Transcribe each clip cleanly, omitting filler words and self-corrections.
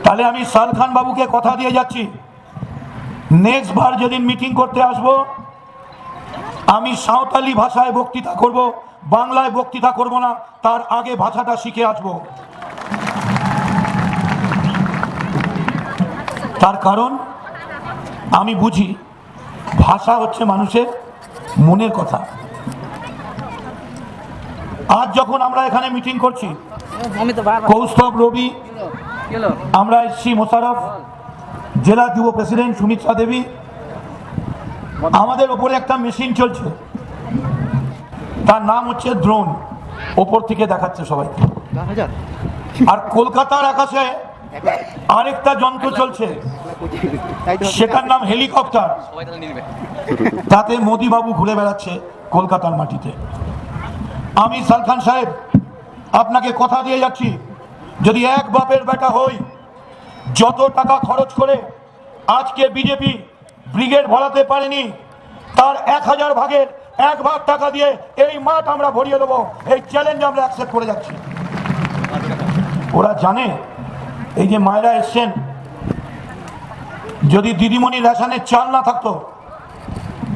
তাহলে আমি সাল খান বাবুকে কথা দিয়ে যাচ্ছি, নেক্সট বার যেদিন মিটিং করতে আসব আমি সাঁওতালি ভাষায় বক্তৃতা করব, বাংলায় বক্তৃতা করব না, তার আগে ভাষাটা শিখে আসব। তার কারণ আমি বুঝি ভাষা হচ্ছে মানুষের মনের কথা। আজ যখন আমরা এখানে মিটিং করছি, কৌস্তব, রবি, আমরা এসছি, মোশারফ, জেলা যুব প্রেসিডেন্ট সুমিত্রা দেবী, আমাদের ওপরে একটা মেশিন চলছে, তার নাম হচ্ছে ড্রোন, ওপর থেকে দেখাচ্ছে সবাইকে। আর কলকাতার আকাশে আরেকটা যন্ত্র চলছে, সেটার নাম হেলিকপ্টার, তাতে মোদি বাবু ঘুরে বেড়াচ্ছে কলকাতার মাটিতে। আমি সাল খান সাহেব আপনাকে কথা দিয়ে যাচ্ছি, যদি এক বাপের বেটা হই, যত টাকা খরচ করে আজকে বিজেপি ব্রিগেড ভরাতে পারেনি, তার 1000 ভাগের 1 ভাগ টাকা দিয়ে এই মাঠ আমরা ভরিয়ে দেবো, এই চ্যালেঞ্জ আমরা অ্যাকসেপ্ট করে যাচ্ছি। ওরা জানে এই যে মায়েরা এসছেন, যদি দিদিমণি রেশনের চাল না থাকতো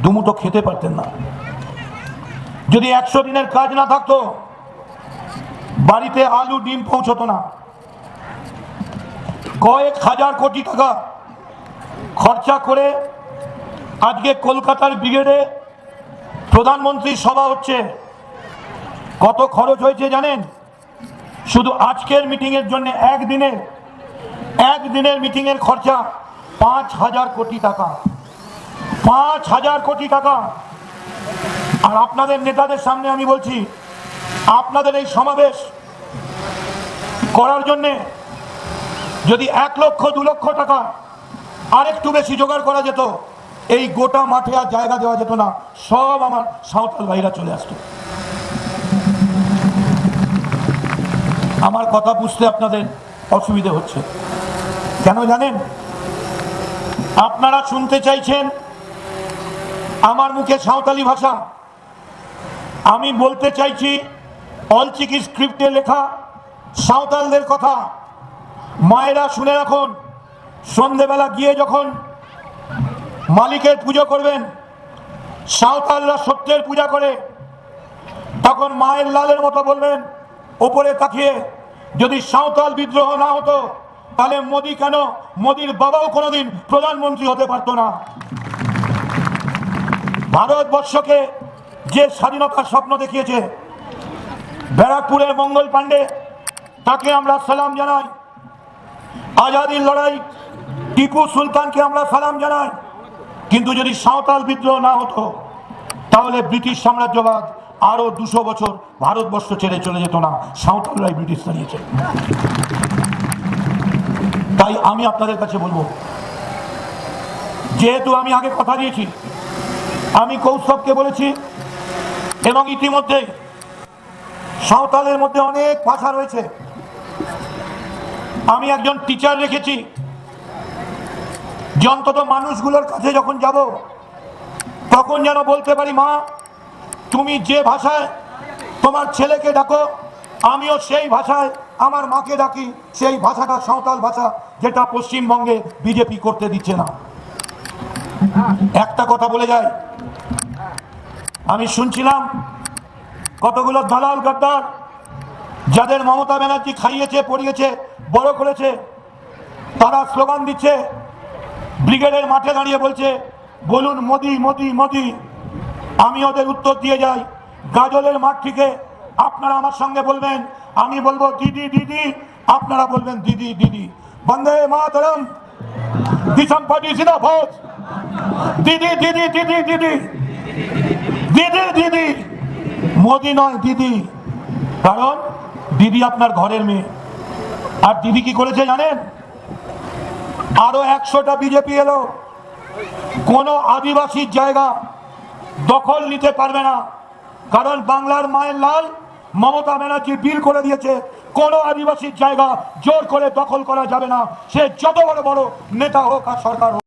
দুমুটো খেতে পারতেন না, যদি 100 দিনের কাজ না থাকতো বাড়িতে আলু ডিম পৌঁছতো না, কয়েক হাজার কোটি টাকা খরচা করে আজকে কলকাতার ব্রিগেডে প্রধানমন্ত্রী সভা হচ্ছে। কত খরচ হয়েছে জানেন? শুধু আজকের মিটিংয়ের জন্য একদিনের মিটিংয়ের খরচা 5000 কোটি টাকা, 5000 কোটি টাকা। আর আপনাদের নেতাদের সামনে আমি বলছি, আপনাদের এই সমাবেশ করার জন্যে যদি 1 লক্ষ 2 লক্ষ টাকা আর একটু বেশি জোগাড় করা যেত, এই গোটা মাঠে আর জায়গা দেওয়া যেত না, সব আমার সাঁওতাল ভাইরা চলে আসতো। আমার কথা বুঝতে আপনাদের অসুবিধে হচ্ছে কেন জানেন? আপনারা শুনতে চাইছেন আমার মুখে সাঁওতালি ভাষা, আমি বলতে চাইছি অলচিকি স্ক্রিপ্টে লেখা সাঁওতালদের কথা। মায়েরা শুনে রাখুন, সন্ধেবেলা গিয়ে যখন মালিকের পুজো করবেন, সাঁওতালরা সত্যের পূজা করে, তখন মায়ের লালের মতো বলবেন ওপরে তাকিয়ে, যদি সাঁওতাল বিদ্রোহ না হতো তাহলে মোদি কেন, মোদির বাবাও কোনোদিন প্রধানমন্ত্রী হতে পারত না। ভারতবর্ষকে যে স্বাধীনতার স্বপ্ন দেখিয়েছে ব্যারাকপুরের মঙ্গল পাণ্ডে, তাকে আমরা সালাম জানাই। আজাদির লড়াই টিপু সুলতানকে আমরা সালাম জানাই। কিন্তু যদি সাঁওতাল বিদ্রোহ না হতো তাহলে ব্রিটিশ সাম্রাজ্যবাদ আরো 200 বছর ভারতবর্ষ ছেড়ে চলে যেত না, সাঁওতালরাই ব্রিটিশ দাঁড়িয়েছে। তাই আমি আপনাদের কাছে বলবো, যেহেতু আমি আগে কথা দিয়েছি, আমি কৌস্তবকে বলেছি, এবং ইতিমধ্যে সাঁওতালের মধ্যে অনেক ভাষা রয়েছে, আমি একজন টিচার রেখেছি, যে অন্তত মানুষগুলোর কাছে যখন যাব তখন যেন বলতে পারি, মা তুমি যে ভাষায় তোমার ছেলেকে ডাকো আমিও সেই ভাষায় আমার মাকে ডাকি, সেই ভাষাটা সাঁওতাল ভাষা, যেটা পশ্চিমবঙ্গে বিজেপি করতে দিচ্ছে না। একটা কথা বলে যায়, আমি শুনছিলাম কতগুলো দালাল গাদ্দার, যাদের মমতা ব্যানার্জি খাইয়েছে, পড়িয়েছে, বড় করেছে, তারা স্লোগান দিচ্ছে, ব্রিগেডের মাঠে দাঁড়িয়ে বলছে বলুন মোদি মোদি মোদি। আমি ওদের উত্তর দিয়ে যাই, গাজলের মাঠ থেকে আপনারা আমার সঙ্গে বলবেন, আমি বলবো দিদি দিদি, আপনারা বলবেন দিদি দিদি। বন্দে মাতরম, দিশম পার্টি জিন্দাবাদ, দিদি দিদি দিদি দিদি দিদি দিদি, মোদি নয় দিদি। কারণ দিদি আপনার ঘরের মেয়ে। আর দিদি কি করেছে জানেন? আরো 100টা বিজেপি এলো, কোন আদিবাসীর জায়গা দখল নিতে পারবে না, কারণ বাংলার মায়ের লাল মমতা ব্যানার্জি বিল করে দিয়েছে, কোন আদিবাসীর জায়গা জোর করে দখল করা যাবে না, সে যত বড় বড় নেতা হোক আর সরকার হোক।